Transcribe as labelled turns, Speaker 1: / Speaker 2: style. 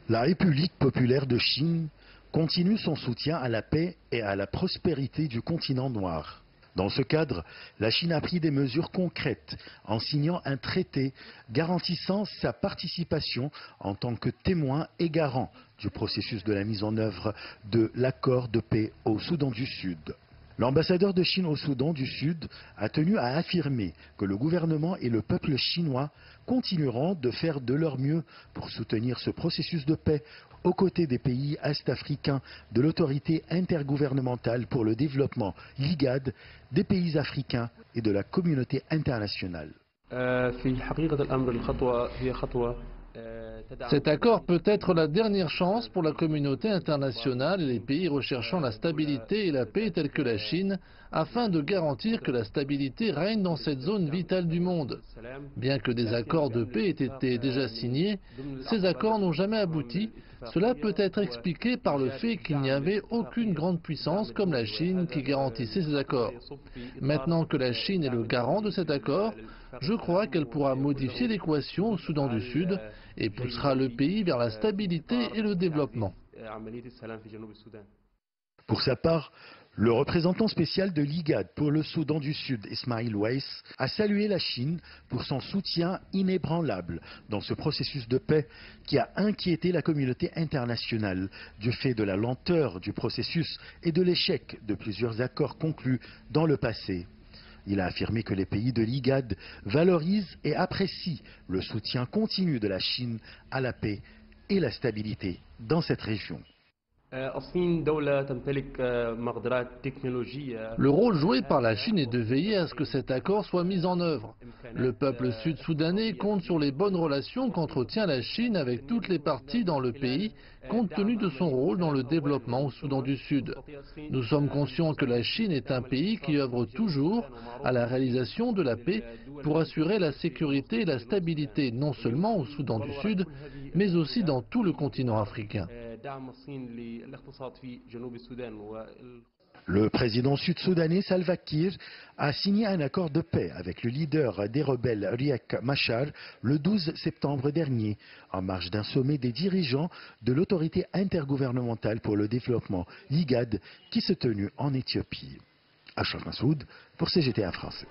Speaker 1: La République populaire de Chine continue son soutien à la paix et à la prospérité du continent noir. Dans ce cadre, la Chine a pris des mesures concrètes en signant un traité garantissant sa participation en tant que témoin et garant du processus de la mise en œuvre de l'accord de paix au Soudan du Sud. L'ambassadeur de Chine au Soudan du Sud a tenu à affirmer que le gouvernement et le peuple chinois continueront de faire de leur mieux pour soutenir ce processus de paix aux côtés des pays est-africains de l'autorité intergouvernementale pour le développement, l'IGAD, des pays africains et de la communauté internationale.
Speaker 2: Cet accord peut être la dernière chance pour la communauté internationale et les pays recherchant la stabilité et la paix tels que la Chine, afin de garantir que la stabilité règne dans cette zone vitale du monde. Bien que des accords de paix aient été déjà signés, ces accords n'ont jamais abouti. Cela peut être expliqué par le fait qu'il n'y avait aucune grande puissance comme la Chine qui garantissait ces accords. Maintenant que la Chine est le garant de cet accord, je crois qu'elle pourra modifier l'équation au Soudan du Sud et poussera le pays vers la stabilité et le développement.
Speaker 1: Pour sa part, le représentant spécial de l'IGAD pour le Soudan du Sud, Ismail Weiss, a salué la Chine pour son soutien inébranlable dans ce processus de paix qui a inquiété la communauté internationale du fait de la lenteur du processus et de l'échec de plusieurs accords conclus dans le passé. Il a affirmé que les pays de l'IGAD valorisent et apprécient le soutien continu de la Chine à la paix et la stabilité dans cette région.
Speaker 2: Le rôle joué par la Chine est de veiller à ce que cet accord soit mis en œuvre. Le peuple sud-soudanais compte sur les bonnes relations qu'entretient la Chine avec toutes les parties dans le pays, compte tenu de son rôle dans le développement au Soudan du Sud. Nous sommes conscients que la Chine est un pays qui œuvre toujours à la réalisation de la paix pour assurer la sécurité et la stabilité non seulement au Soudan du Sud, mais aussi dans tout le continent africain.
Speaker 1: Le président sud-soudanais Salva Kiir a signé un accord de paix avec le leader des rebelles Riek Machar le 12 septembre dernier, en marge d'un sommet des dirigeants de l'autorité intergouvernementale pour le développement, l'IGAD, qui s'est tenu en Éthiopie. Achraf Massoud pour CGTN français.